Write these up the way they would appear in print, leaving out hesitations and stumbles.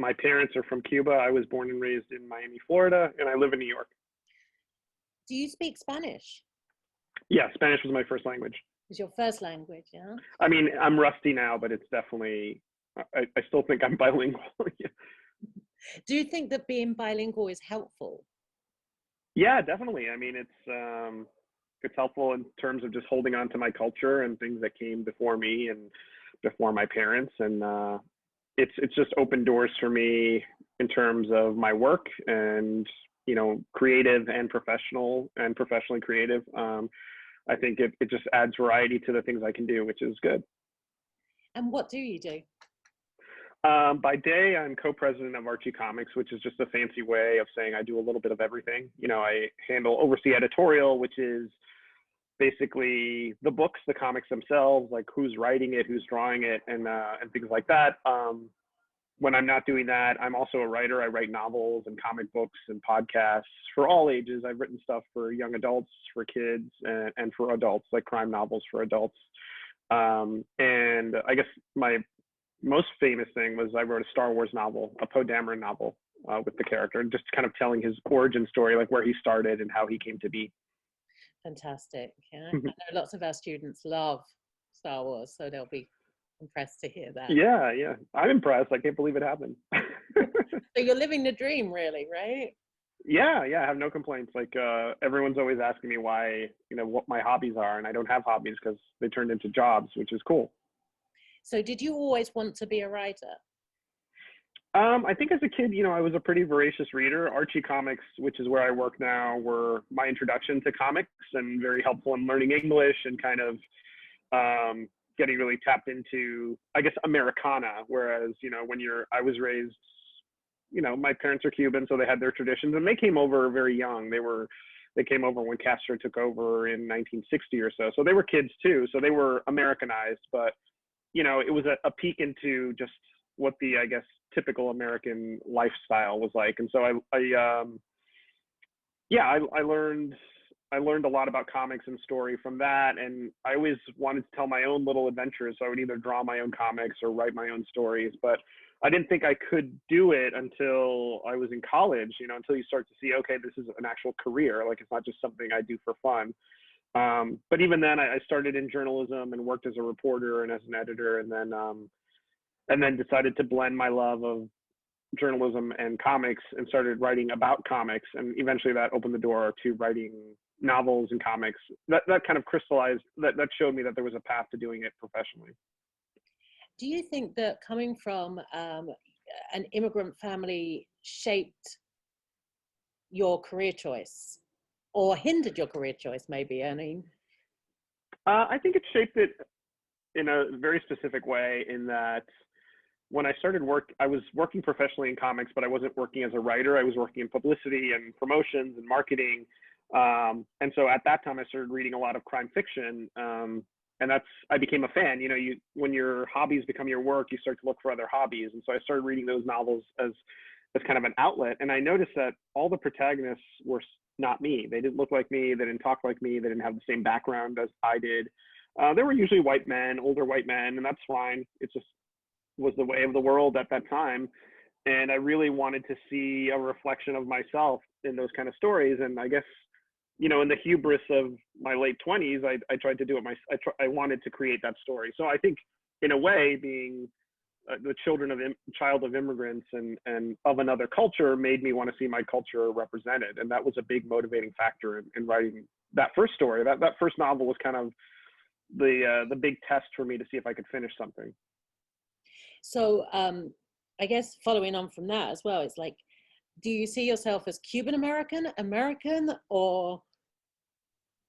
my parents are from Cuba. I was born and raised in Miami, Florida, and I live in New York. Do you speak Spanish? Yeah, Spanish was my first language. It's your first language, yeah? I mean, I'm rusty now, but it's definitely, I still think I'm bilingual. Do you think that being bilingual is helpful? Yeah, definitely. I mean, it's helpful in terms of just holding on to my culture and things that came before me and before my parents. And it's just opened doors for me in terms of my work and, you know, creative and professional and professionally creative. I think it just adds variety to the things I can do, which is good. And what do you do? By day, I'm co-president of Archie Comics, which is just a fancy way of saying I do a little bit of everything. You know, I oversee editorial, which is basically the books, the comics themselves, like who's writing it, who's drawing it, and things like that. When I'm not doing that, I'm also a writer. I write novels and comic books and podcasts for all ages. I've written stuff for young adults, for kids, and for adults, like crime novels for adults. And I guess my most famous thing was I wrote a Star Wars novel, a Poe Dameron novel with the character, just kind of telling his origin story, like where he started and how he came to be. Fantastic. Yeah, I know lots of our students love Star Wars, so they'll be impressed to hear that. Yeah, yeah. I'm impressed. I can't believe it happened. So you're living the dream, really, right? Yeah, I have no complaints. Like everyone's always asking me why, you know, what my hobbies are, and I don't have hobbies because they turned into jobs, which is cool. So did you always want to be a writer? I think as a kid, you know, I was a pretty voracious reader. Archie Comics, which is where I work now, were my introduction to comics and very helpful in learning English and kind of getting really tapped into, I guess, Americana. Whereas, you know, I was raised, you know, my parents are Cuban, so they had their traditions, and they came over very young. They came over when Castro took over in 1960 or so. So they were kids too. So they were Americanized, but, you know, it was a peek into just what the, I guess, typical American lifestyle was like. And so I learned a lot about comics and story from that. And I always wanted to tell my own little adventures. So I would either draw my own comics or write my own stories, but I didn't think I could do it until I was in college, you know, until you start to see, okay, this is an actual career. Like, it's not just something I do for fun. But even then I started in journalism and worked as a reporter and as an editor, and then decided to blend my love of journalism and comics and started writing about comics. And eventually that opened the door to writing novels and comics. That kind of crystallized, that showed me that there was a path to doing it professionally. Do you think that coming from an immigrant family shaped your career choice or hindered your career choice, maybe, Ernie? I think it shaped it in a very specific way, in that when I started work, I was working professionally in comics, but I wasn't working as a writer. I was working in publicity and promotions and marketing. And so at that time I started reading a lot of crime fiction. And I became a fan. You know, when your hobbies become your work, you start to look for other hobbies. And so I started reading those novels as kind of an outlet. And I noticed that all the protagonists were not me. They didn't look like me. They didn't talk like me. They didn't have the same background as I did. They were usually white men, older white men, and that's fine. It just was the way of the world at that time. And I really wanted to see a reflection of myself in those kind of stories. And I guess, you know, in the hubris of my late 20s, I tried to do it I wanted to create that story. So I think, in a way, being the child of immigrants and of another culture made me want to see my culture represented. And that was a big motivating factor in writing that first story. That first novel was kind of the big test for me to see if I could finish something. So I guess following on from that as well, it's like, do you see yourself as Cuban American, or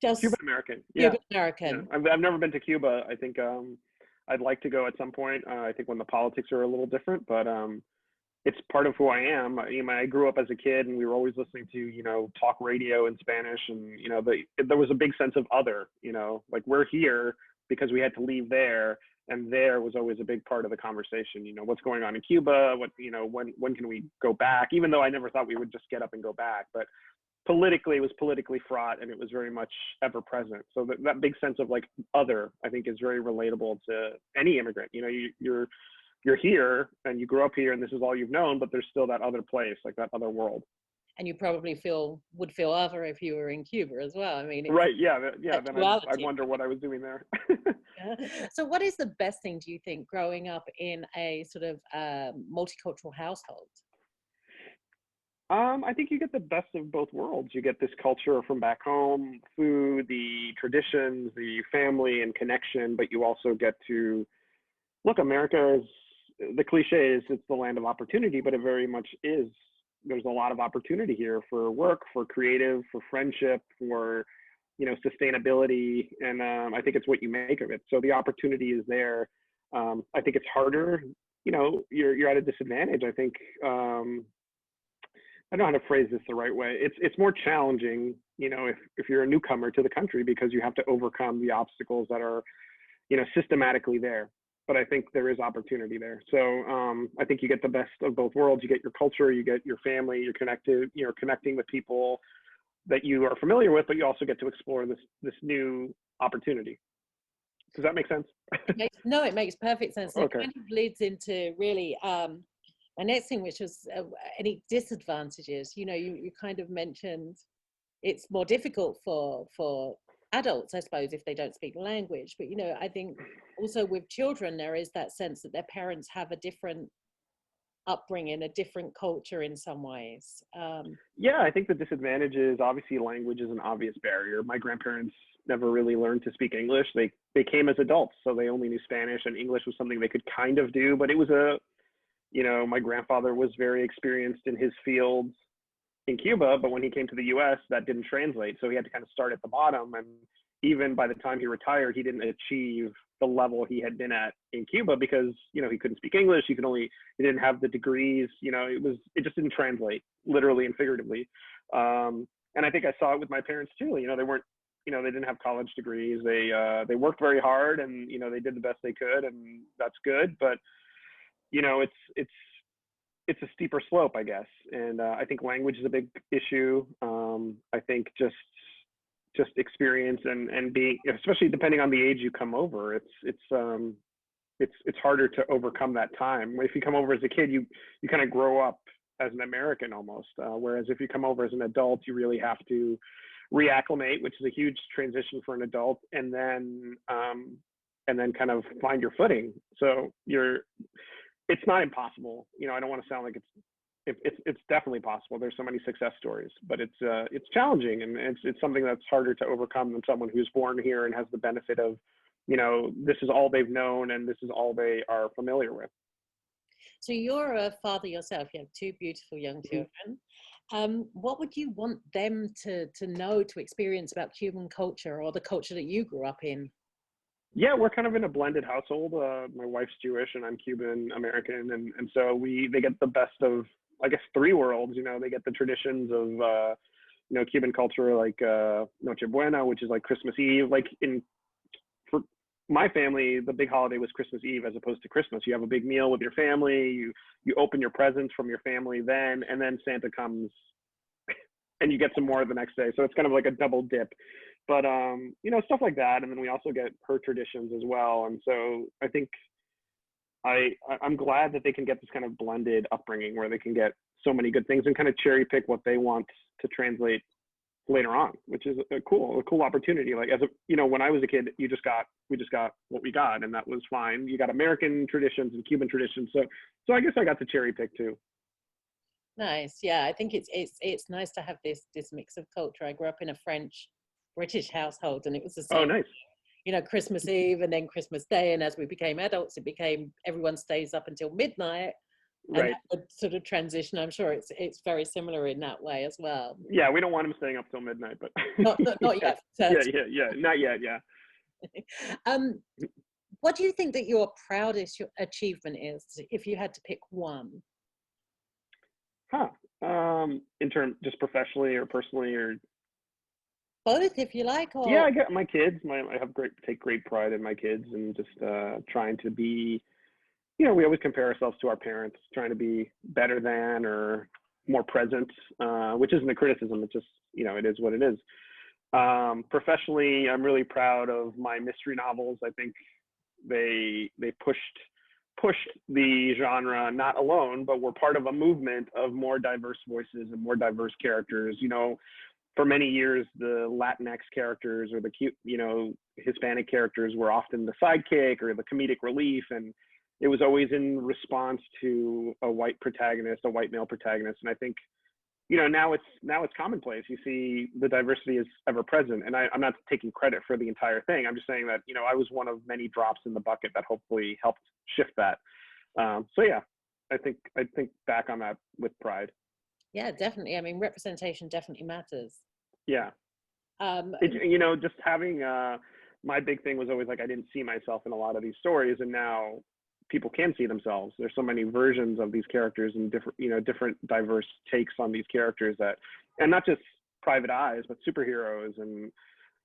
just Cuban American? Yeah. Cuban American. Yeah. I've never been to Cuba. I think I'd like to go at some point. I think when the politics are a little different, but it's part of who I am. I grew up as a kid, and we were always listening to, you know, talk radio in Spanish, and, you know, there was a big sense of other, you know, like we're here because we had to leave there, and there was always a big part of the conversation. You know, what's going on in Cuba? What, you know, when can we go back? Even though I never thought we would just get up and go back, but politically, it was politically fraught, and it was very much ever present. So that big sense of like other, I think, is very relatable to any immigrant. You know, you're here and you grew up here and this is all you've known, but there's still that other place, like that other world. And you probably would feel other if you were in Cuba as well. I mean, right. Yeah. Yeah. Then I'd duality. wonder what I was doing there. Yeah. So what is the best thing, do you think, growing up in a sort of multicultural household? I think you get the best of both worlds. You get this culture from back home, food, the traditions, the family and connection, but you also get to look, America is, the cliche is it's the land of opportunity, but it very much is. There's a lot of opportunity here for work, for creative, for friendship, for, sustainability. And I think it's what you make of it. So the opportunity is there. I think it's harder, you're at a disadvantage. I think, I don't know how to phrase this the right way. It's more challenging, if you're a newcomer to the country, because you have to overcome the obstacles that are, systematically there. But I think there is opportunity there. So I think you get the best of both worlds. You get your culture, you get your family, you're connecting with people that you are familiar with, but you also get to explore this new opportunity. Does that make sense? No, it makes perfect sense. Okay. It kind of leads into really my next thing, which was any disadvantages. You kind of mentioned it's more difficult for adults, I suppose, if they don't speak the language. But I think also with children, there is that sense that their parents have a different upbringing, a different culture in some ways. Yeah, I think the disadvantage is obviously language is an obvious barrier. My grandparents never really learned to speak English. They came as adults, so they only knew Spanish, and English was something they could kind of do, but it was my grandfather was very experienced in his fields in Cuba, but when he came to the US, that didn't translate. So he had to kind of start at the bottom. And even by the time he retired, he didn't achieve the level he had been at in Cuba because, he couldn't speak English. He didn't have the degrees, it just didn't translate literally and figuratively. And I think I saw it with my parents too. They weren't, they didn't have college degrees. They worked very hard and, they did the best they could, and that's good. But, it's a steeper slope, I guess. And I think language is a big issue. I think just experience and being, especially depending on the age you come over, it's harder to overcome that time. If you come over as a kid, you kind of grow up as an American almost. Whereas if you come over as an adult, you really have to reacclimate, which is a huge transition for an adult, and then kind of find your footing. So it's not impossible. I don't want to sound like it's definitely possible. There's so many success stories, but it's challenging, and it's something that's harder to overcome than someone who's born here and has the benefit of, this is all they've known and this is all they are familiar with. So you're a father yourself. You have two beautiful young children. What would you want them to know, to experience about Cuban culture or the culture that you grew up in? Yeah, we're kind of in a blended household. My wife's Jewish and I'm Cuban American, and so they get the best of, I guess, three worlds. They get the traditions of Cuban culture, like Noche Buena, which is like Christmas Eve. For my family, the big holiday was Christmas Eve as opposed to Christmas. You have a big meal with your family. You open your presents from your family then, and then Santa comes, and you get some more the next day. So it's kind of like a double dip. But, stuff like that. And then we also get her traditions as well. And so I think I'm glad that they can get this kind of blended upbringing where they can get so many good things and kind of cherry pick what they want to translate later on, which is a cool opportunity. Like when I was a kid, we just got what we got, and that was fine. You got American traditions and Cuban traditions. So I guess I got to cherry pick too. Nice. Yeah. I think it's nice to have this mix of culture. I grew up in a British household, and it was the same. Oh, nice. Christmas Eve and then Christmas Day, and as we became adults, it became everyone stays up until midnight. And right. That would sort of transition. I'm sure it's very similar in that way as well. Yeah, we don't want them staying up till midnight, but not yet. Yeah, not yet. Yeah. What do you think that your proudest achievement is, if you had to pick one? In terms just professionally or personally, or both, if you like? Or... Yeah, I get my kids. I take great pride in my kids, and just trying to be, we always compare ourselves to our parents, trying to be better than or more present, which isn't a criticism. It's just, it is what it is. Professionally, I'm really proud of my mystery novels. I think they pushed pushed the genre, not alone, but we're part of a movement of more diverse voices and more diverse characters. You know, for many years, the Latinx characters or the cute, you know, Hispanic characters were often the sidekick or the comedic relief, and it was always in response to a white protagonist, a white male protagonist. And I think, you know, now it's commonplace. You see the diversity is ever present, and I'm not taking credit for the entire thing. I'm just saying that, you know, I was one of many drops in the bucket that hopefully helped shift that. So yeah, I think back on that with pride. Yeah, definitely. I mean, representation definitely matters. Yeah. You know, just having my big thing was always like I didn't see myself in a lot of these stories, and now people can see themselves. There's so many versions of these characters and different, you know, different diverse takes on these characters that, and not just private eyes, but superheroes and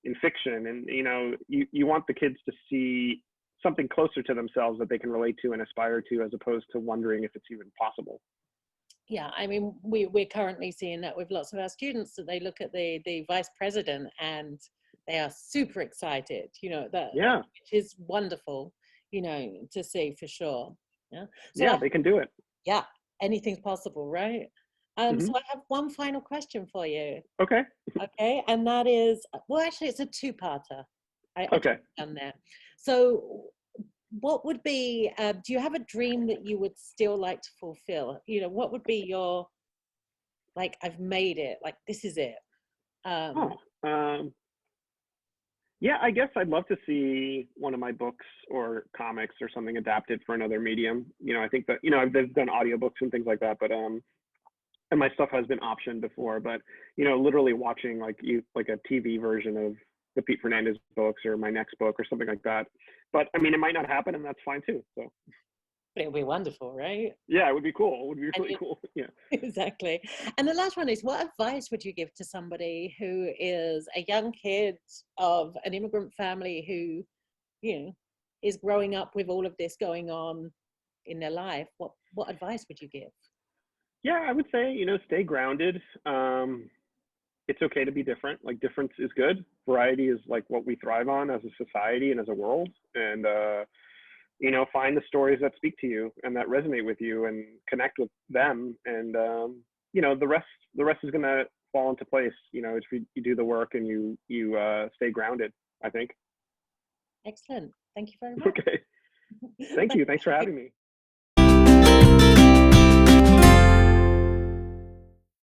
in fiction. And, you know, you want the kids to see something closer to themselves that they can relate to and aspire to, as opposed to wondering if it's even possible. Yeah, I mean, we're currently seeing that with lots of our students, that they look at the vice president and they are super excited, you know, that, Yeah, which is wonderful, you know, to see for sure. Yeah. So yeah, they can do it. yeah, anything's possible, right? Hmm. So I have one final question for you. Okay. Okay, and that is, well, actually, it's a two-parter. I Okay. done that. So what would be, do you have a dream that you would still like to fulfill? You know, what would be your, like, I've made it, like, this is it? Yeah, I guess I'd love to see one of my books or comics or something adapted for another medium. You know, I think that, you know, I've done audiobooks and things like that, but and my stuff has been optioned before, but, you know, literally watching like a TV version of the Pete Fernandez books or my next book or something like that. But I mean, it might not happen, and that's fine too. So It would be wonderful, right? yeah, it would be cool. It would be And really cool. Yeah. exactly. And the last one is, what advice would you give to somebody who is a young kid of an immigrant family who, you know, is growing up with all of this going on in their life? What advice would you give? Yeah, I would say, you know, stay grounded. It's okay to be different. Like, difference is good. Variety is like what we thrive on as a society and as a world. And you know, find the stories that speak to you and that resonate with you, and connect with them. And you know, the rest is gonna fall into place. You know, if you do the work and you stay grounded, I think. Excellent. Thank you very much. Okay. Thank you. Thanks for having me.